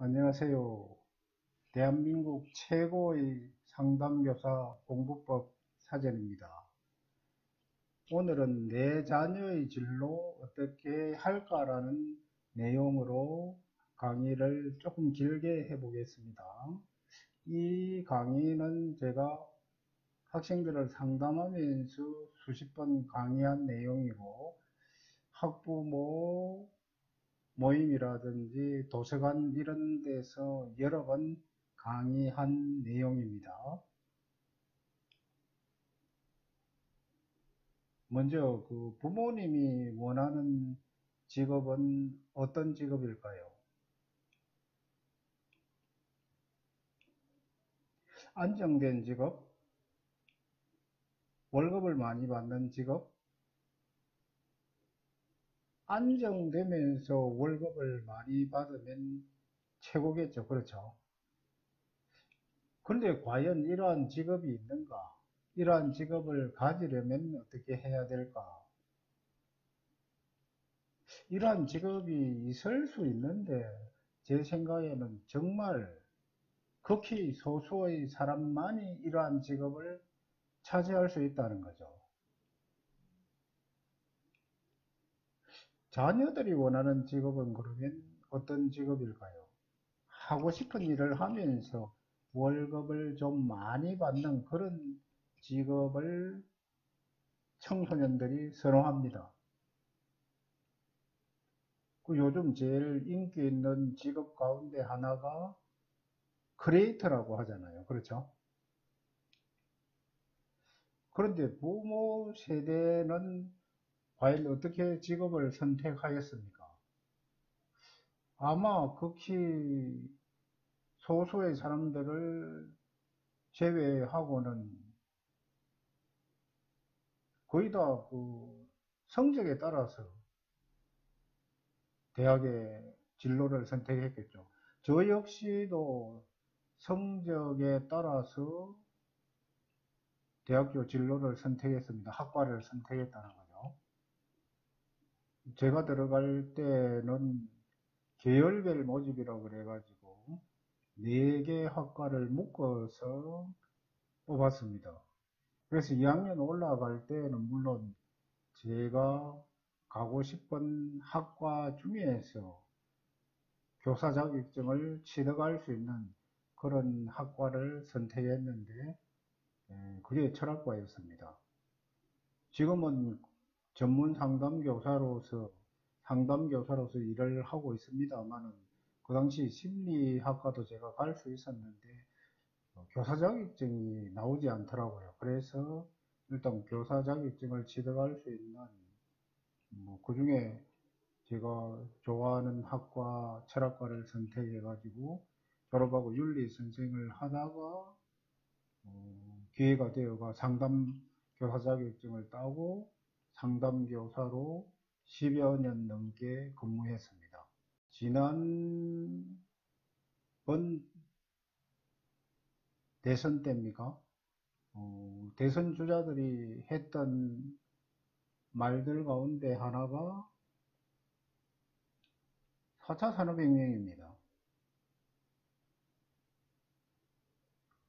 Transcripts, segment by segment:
안녕하세요. 대한민국 최고의 상담교사 공부법 사전입니다. 오늘은 내 자녀의 진로 어떻게 할까라는 내용으로 강의를 조금 길게 해보겠습니다. 이 강의는 제가 학생들을 상담하면서 수십 번 강의한 내용이고, 학부모 모임이라든지 도서관 이런 데서 여러 번 강의한 내용입니다. 먼저 그 부모님이 원하는 직업은 어떤 직업일까요? 안정된 직업, 월급을 많이 받는 직업, 안정되면서 월급을 많이 받으면 최고겠죠. 그렇죠. 그런데 과연 이러한 직업이 있는가? 이러한 직업을 가지려면 어떻게 해야 될까? 이러한 직업이 있을 수 있는데 제 생각에는 정말 극히 소수의 사람만이 이러한 직업을 차지할 수 있다는 거죠. 자녀들이 원하는 직업은 그러면 어떤 직업일까요? 하고 싶은 일을 하면서 월급을 좀 많이 받는 그런 직업을 청소년들이 선호합니다. 그 요즘 제일 인기 있는 직업 가운데 하나가 크리에이터라고 하잖아요. 그렇죠? 그런데 부모 세대는 과연 어떻게 직업을 선택하였습니까? 아마 극히 소수의 사람들을 제외하고는 거의 다 그 성적에 따라서 대학의 진로를 선택했겠죠. 저 역시도 성적에 따라서 대학교 진로를 선택했습니다. 학과를 선택했다는 거죠. 제가 들어갈 때는 계열별 모집이라고 그래가지고 4개 학과를 묶어서 뽑았습니다. 그래서 2학년 올라갈 때는 물론 제가 가고 싶은 학과 중에서 교사 자격증을 취득할 수 있는 그런 학과를 선택했는데, 그게 철학과였습니다. 지금은 전문 상담교사로서 일을 하고 있습니다만은, 그 당시 심리학과도 제가 갈 수 있었는데 교사 자격증이 나오지 않더라고요. 그래서 일단 교사 자격증을 취득할 수 있는 그 중에 제가 좋아하는 학과 철학과를 선택해 가지고 졸업하고 윤리 선생을 하다가 기회가 되어가 상담 교사 자격증을 따고 상담 교사로 10여 년 넘게 근무했습니다. 지난번 대선 때입니까? 대선 주자들이 했던 말들 가운데 하나가 4차 산업혁명입니다.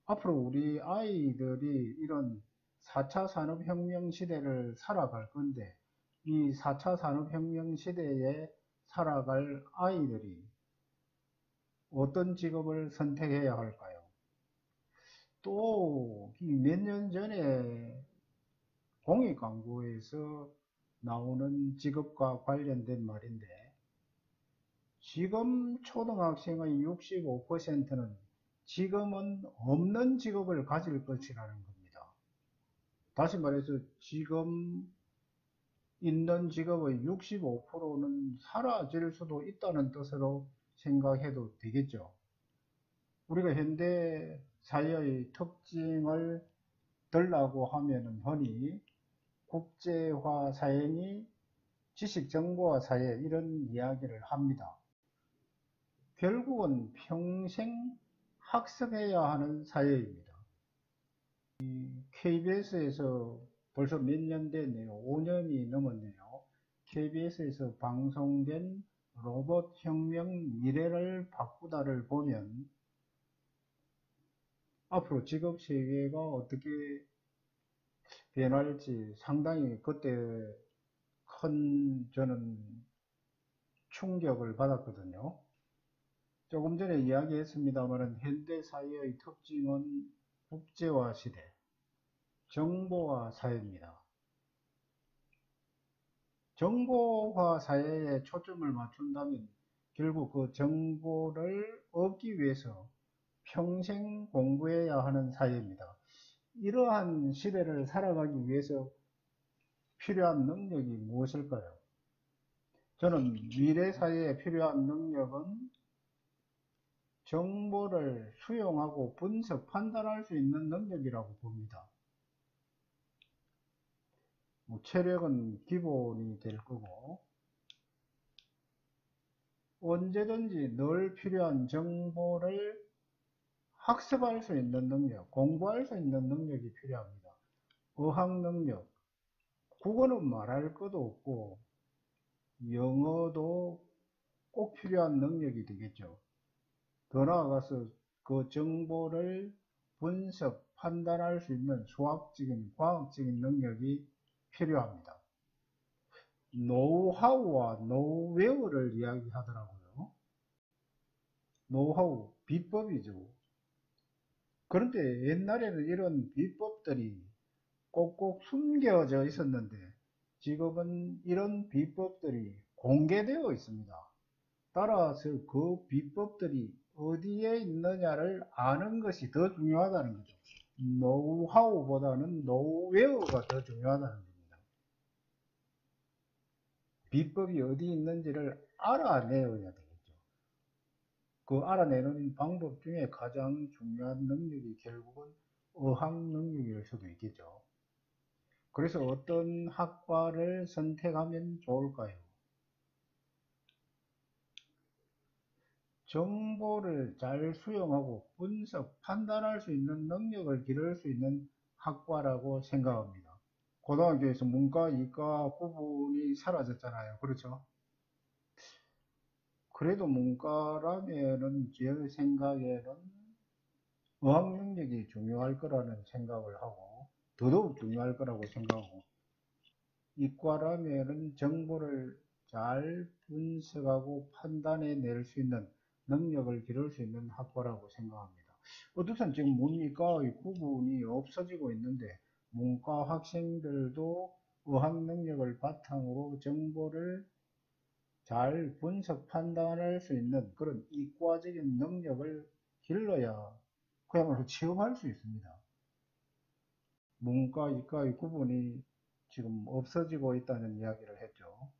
앞으로 우리 아이들이 이런 4차 산업혁명 시대를 살아갈 건데, 이 4차 산업혁명 시대에 살아갈 아이들이 어떤 직업을 선택해야 할까요? 또 몇 년 전에 공익 광고에서 나오는 직업과 관련된 말인데, 지금 초등학생의 65%는 지금은 없는 직업을 가질 것이라는 겁니다. 다시 말해서 지금 있는 직업의 65%는 사라질 수도 있다는 뜻으로 생각해도 되겠죠. 우리가 현대 사회의 특징을 들라고 하면은 흔히 국제화 사회니 지식정보화 사회 이런 이야기를 합니다. 결국은 평생 학습해야 하는 사회입니다. KBS에서 벌써 몇 년 됐네요. 5년이 넘었네요. KBS에서 방송된 로봇 혁명 미래를 바꾸다를 보면 앞으로 직업 세계가 어떻게 변할지 상당히 그때 큰 저는 충격을 받았거든요. 조금 전에 이야기했습니다만 현대 사회의 특징은 국제화 시대, 정보화 사회입니다. 정보화 사회에 초점을 맞춘다면 결국 그 정보를 얻기 위해서 평생 공부해야 하는 사회입니다. 이러한 시대를 살아가기 위해서 필요한 능력이 무엇일까요? 저는 미래 사회에 필요한 능력은 정보를 수용하고 분석, 판단할 수 있는 능력이라고 봅니다. 체력은 기본이 될 거고, 언제든지 늘 필요한 정보를 학습할 수 있는 능력, 공부할 수 있는 능력이 필요합니다. 어학 능력, 국어는 말할 것도 없고, 영어도 꼭 필요한 능력이 되겠죠. 더 나아가서 그 정보를 분석, 판단할 수 있는 수학적인, 과학적인 능력이 필요합니다. 노하우와 노웨어를 이야기하더라고요. 노하우, 비법이죠. 그런데 옛날에는 이런 비법들이 꼭꼭 숨겨져 있었는데 지금은 이런 비법들이 공개되어 있습니다. 따라서 그 비법들이 어디에 있느냐를 아는 것이 더 중요하다는 거죠. 노하우보다는 노웨어가 더 중요하다는 겁니다. 비법이 어디 있는지를 알아내어야 되겠죠. 그 알아내는 방법 중에 가장 중요한 능력이 결국은 어학 능력일 수도 있겠죠. 그래서 어떤 학과를 선택하면 좋을까요? 정보를 잘 수용하고 분석, 판단할 수 있는 능력을 기를 수 있는 학과라고 생각합니다. 고등학교에서 문과, 이과 구분이 사라졌잖아요. 그렇죠? 그래도 문과라면은 제 생각에는 어학 능력이 중요할 거라는 생각을 하고 더더욱 중요할 거라고 생각하고 이과라면은 정보를 잘 분석하고 판단해 낼 수 있는 능력을 기를 수 있는 학과라고 생각합니다. 어떻든 지금 문이과의 구분이 없어지고 있는데 문과 학생들도 어학 능력을 바탕으로 정보를 잘 분석 판단할 수 있는 그런 이과적인 능력을 길러야 그야말로 취업할 수 있습니다. 문과, 이과의 구분이 지금 없어지고 있다는 이야기를 했죠.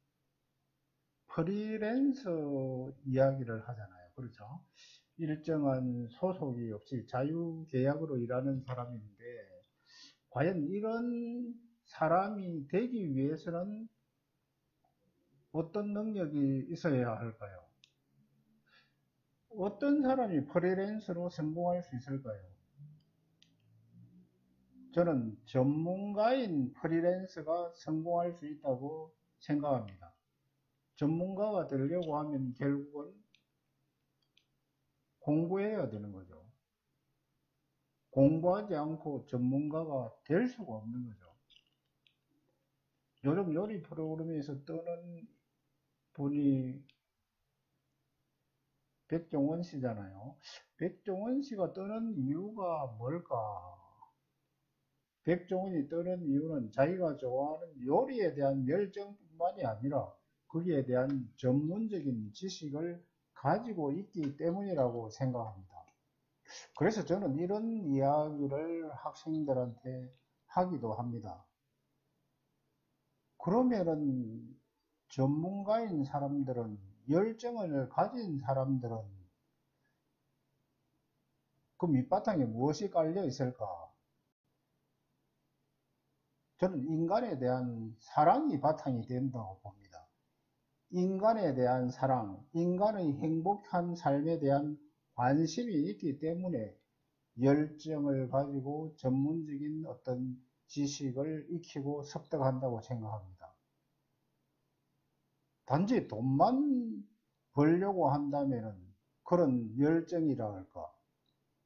프리랜서 이야기를 하잖아요. 그렇죠? 일정한 소속이 없이 자유계약으로 일하는 사람인데, 과연 이런 사람이 되기 위해서는 어떤 능력이 있어야 할까요? 어떤 사람이 프리랜서로 성공할 수 있을까요? 저는 전문가인 프리랜서가 성공할 수 있다고 생각합니다. 전문가가 되려고 하면 결국은 공부해야 되는 거죠. 공부하지 않고 전문가가 될 수가 없는 거죠. 요즘 요리 프로그램에서 뜨는 분이 백종원 씨잖아요. 백종원 씨가 뜨는 이유가 뭘까? 백종원이 뜨는 이유는 자기가 좋아하는 요리에 대한 열정뿐만이 아니라 거기에 대한 전문적인 지식을 가지고 있기 때문이라고 생각합니다. 그래서 저는 이런 이야기를 학생들한테 하기도 합니다. 그러면은 전문가인 사람들은, 열정을 가진 사람들은 그 밑바탕에 무엇이 깔려 있을까? 저는 인간에 대한 사랑이 바탕이 된다고 봅니다. 인간에 대한 사랑, 인간의 행복한 삶에 대한 관심이 있기 때문에 열정을 가지고 전문적인 어떤 지식을 익히고 습득한다고 생각합니다. 단지 돈만 벌려고 한다면은 그런 열정이라 할까,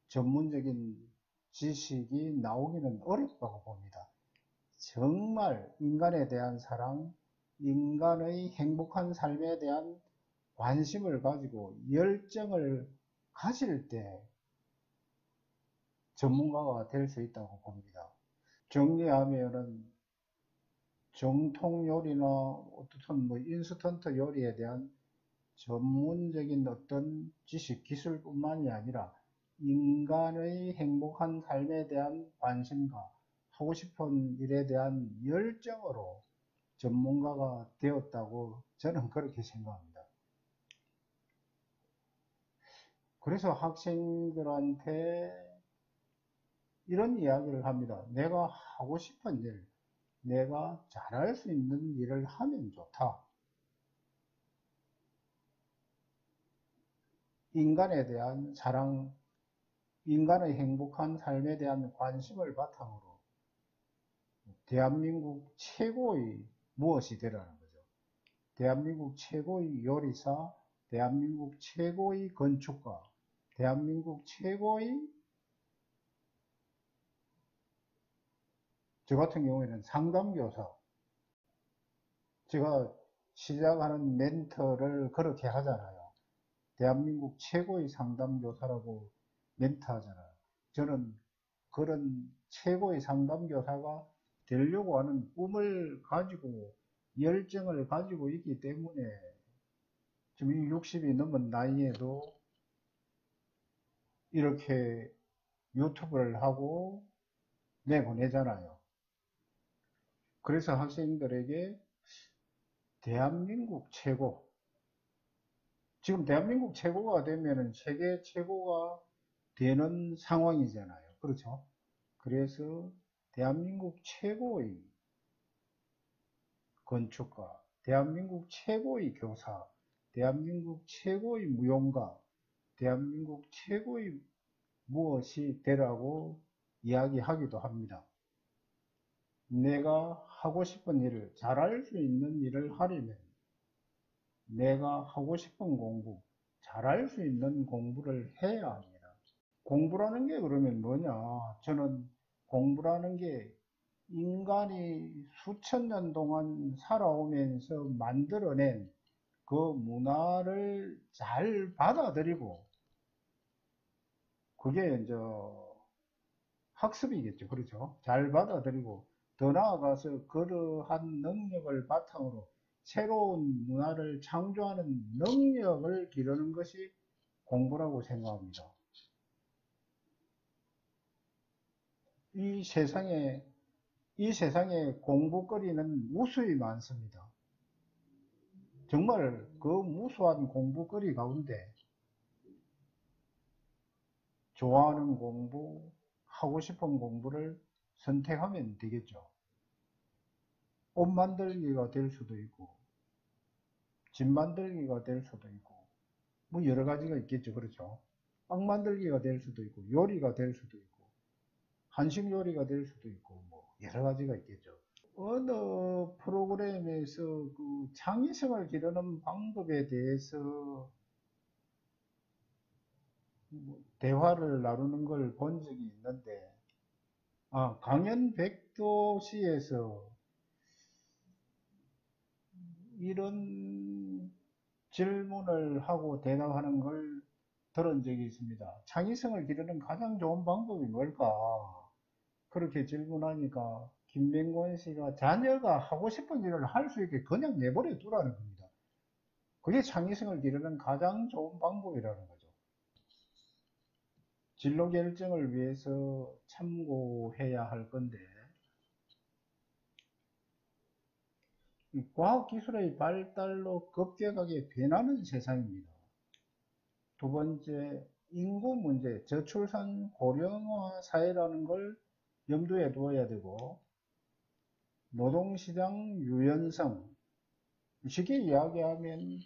전문적인 지식이 나오기는 어렵다고 봅니다. 정말 인간에 대한 사랑, 인간의 행복한 삶에 대한 관심을 가지고 열정을 가질 때 전문가가 될 수 있다고 봅니다. 정리하면은 정통 요리나 어떤 인스턴트 요리에 대한 전문적인 어떤 지식, 기술뿐만이 아니라 인간의 행복한 삶에 대한 관심과 하고 싶은 일에 대한 열정으로 전문가가 되었다고 저는 그렇게 생각합니다. 그래서 학생들한테 이런 이야기를 합니다. 내가 하고 싶은 일, 내가 잘할 수 있는 일을 하면 좋다. 인간에 대한 사랑, 인간의 행복한 삶에 대한 관심을 바탕으로 대한민국 최고의 무엇이 되라는 거죠. 대한민국 최고의 요리사, 대한민국 최고의 건축가, 대한민국 최고의, 저 같은 경우에는 상담교사. 제가 시작하는 멘터를 그렇게 하잖아요. 대한민국 최고의 상담교사라고 멘트하잖아요. 저는 그런 최고의 상담교사가 되려고 하는 꿈을 가지고 열정을 가지고 있기 때문에 지금 이 60이 넘은 나이에도 이렇게 유튜브를 하고 내보내잖아요. 그래서 학생들에게 대한민국 최고, 지금 대한민국 최고가 되면은 세계 최고가 되는 상황이잖아요. 그렇죠? 그래서 대한민국 최고의 건축가, 대한민국 최고의 교사, 대한민국 최고의 무용가, 대한민국 최고의 무엇이 되라고 이야기하기도 합니다. 내가 하고 싶은 일을, 잘할 수 있는 일을 하려면 내가 하고 싶은 공부, 잘할 수 있는 공부를 해야 합니다. 공부라는 게 그러면 뭐냐? 저는 공부라는 게 인간이 수천 년 동안 살아오면서 만들어낸 그 문화를 잘 받아들이고, 그게 이제 학습이겠죠. 그렇죠? 잘 받아들이고, 더 나아가서 그러한 능력을 바탕으로 새로운 문화를 창조하는 능력을 기르는 것이 공부라고 생각합니다. 이 세상에 공부거리는 무수히 많습니다. 정말 그 무수한 공부거리 가운데 좋아하는 공부, 하고 싶은 공부를 선택하면 되겠죠. 옷 만들기가 될 수도 있고, 집 만들기가 될 수도 있고, 뭐 여러 가지가 있겠죠. 그렇죠? 빵 만들기가 될 수도 있고, 요리가 될 수도 있고, 한식 요리가 될 수도 있고, 뭐 여러 가지가 있겠죠. 어느 프로그램에서 그 창의성을 기르는 방법에 대해서 대화를 나누는 걸 본 적이 있는데, 강연 백도시에서 이런 질문을 하고 대답하는 걸 들은 적이 있습니다. 창의성을 기르는 가장 좋은 방법이 뭘까? 그렇게 질문하니까 김명곤 씨가 자녀가 하고 싶은 일을 할 수 있게 그냥 내버려 두라는 겁니다. 그게 창의성을 기르는 가장 좋은 방법이라는 거죠. 진로 결정을 위해서 참고해야 할 건데, 과학기술의 발달로 급격하게 변하는 세상입니다. 두 번째, 인구 문제, 저출산 고령화 사회라는 걸 염두에 두어야 되고, 노동시장 유연성, 쉽게 이야기하면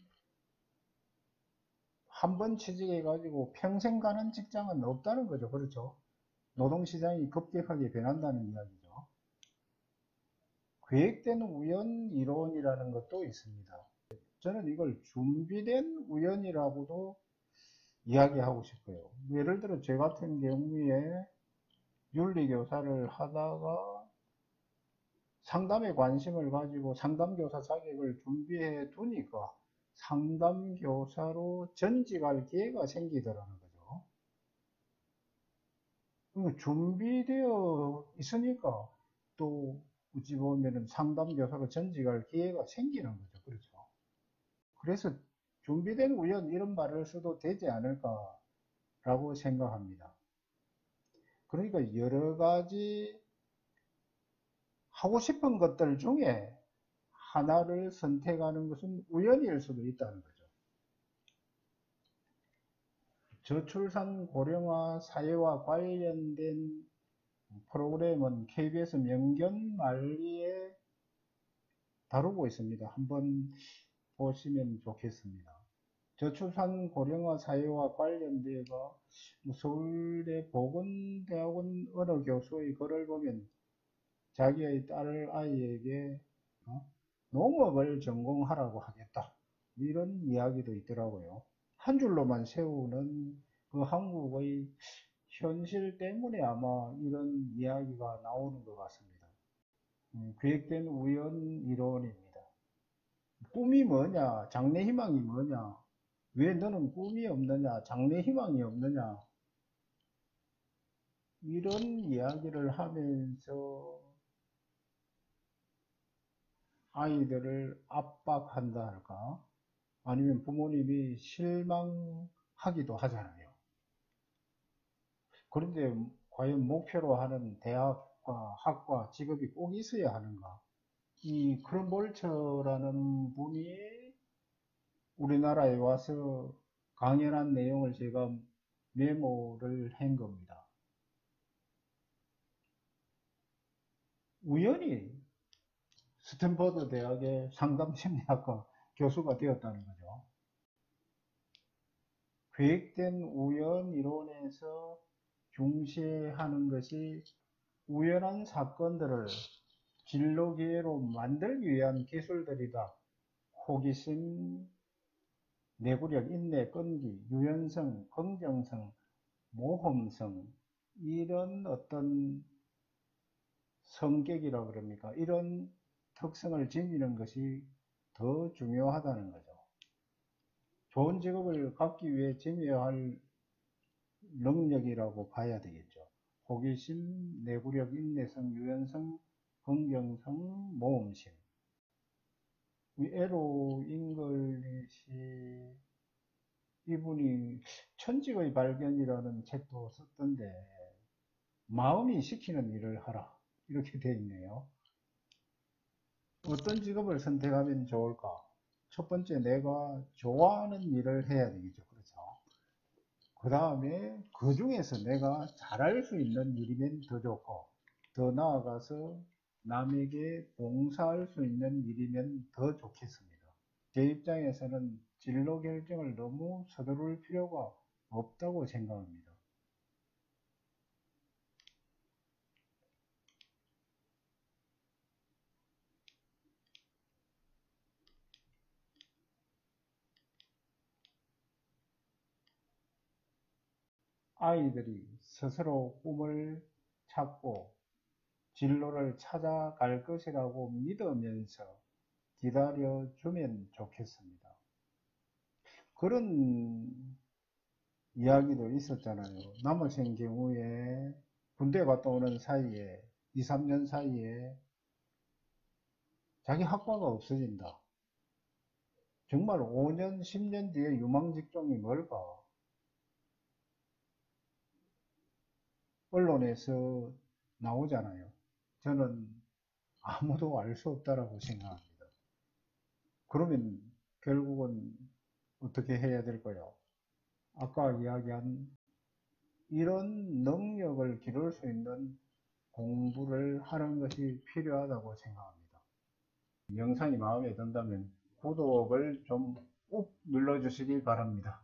한 번 취직해가지고 평생 가는 직장은 없다는 거죠. 그렇죠? 노동시장이 급격하게 변한다는 이야기죠. 계획된 우연 이론이라는 것도 있습니다. 저는 이걸 준비된 우연이라고도 이야기하고 싶어요. 예를 들어 제 같은 경우에 윤리교사를 하다가 상담에 관심을 가지고 상담교사 자격을 준비해 두니까 상담교사로 전직할 기회가 생기더라는 거죠. 준비되어 있으니까 또 어찌 보면은 상담교사로 전직할 기회가 생기는 거죠. 그렇죠. 그래서 준비된 우연 이런 말을 써도 되지 않을까라고 생각합니다. 그러니까 여러 가지 하고 싶은 것들 중에 하나를 선택하는 것은 우연일 수도 있다는 거죠. 저출산 고령화 사회와 관련된 프로그램은 KBS 명견말리에 다루고 있습니다. 한번 보시면 좋겠습니다. 저출산 고령화 사회와 관련되어 서울대 보건대학원 어느 교수의 글을 보면 자기의 딸 아이에게 농업을 전공하라고 하겠다, 이런 이야기도 있더라고요. 한 줄로만 세우는 그 한국의 현실 때문에 아마 이런 이야기가 나오는 것 같습니다. 계획된 우연 이론입니다. 꿈이 뭐냐, 장래 희망이 뭐냐, 왜 너는 꿈이 없느냐, 장래 희망이 없느냐, 이런 이야기를 하면서 아이들을 압박한다 할까? 아니면 부모님이 실망하기도 하잖아요. 그런데 과연 목표로 하는 대학과 학과 직업이 꼭 있어야 하는가? 이 크럼볼처라는 분이 우리나라에 와서 강연한 내용을 제가 메모를 한 겁니다. 우연히 스탠퍼드 대학의 상담심리학과 교수가 되었다는 거죠. 계획된 우연 이론에서 중시하는 것이 우연한 사건들을 진로 기회로 만들기 위한 기술들이다. 호기심, 내구력, 인내, 끈기, 유연성, 긍정성, 모험성, 이런 어떤 성격이라 그럽니까? 이런 특성을 지니는 것이 더 중요하다는 거죠. 좋은 직업을 갖기 위해 지녀야 할 능력이라고 봐야 되겠죠. 호기심, 내구력, 인내성, 유연성, 긍정성, 모험심. 에로 잉글리시 이분이 천직의 발견이라는 책도 썼던데, 마음이 시키는 일을 하라, 이렇게 되어 있네요. 어떤 직업을 선택하면 좋을까? 첫 번째, 내가 좋아하는 일을 해야 되겠죠. 그렇죠. 그 다음에 그 중에서 내가 잘할 수 있는 일이면 더 좋고, 더 나아가서 남에게 봉사할 수 있는 일이면 더 좋겠습니다. 제 입장에서는 진로 결정을 너무 서두를 필요가 없다고 생각합니다. 아이들이 스스로 꿈을 찾고 진로를 찾아갈 것이라고 믿으면서 기다려주면 좋겠습니다. 그런 이야기도 있었잖아요. 남학생 경우에 군대 갔다 오는 사이에 2, 3년 사이에 자기 학과가 없어진다. 정말 5년, 10년 뒤에 유망 직종이 뭘까? 언론에서 나오잖아요. 저는 아무도 알 수 없다라고 생각합니다. 그러면 결국은 어떻게 해야 될까요? 아까 이야기한 이런 능력을 기를 수 있는 공부를 하는 것이 필요하다고 생각합니다. 영상이 마음에 든다면 구독을 좀 꾹 눌러주시기 바랍니다.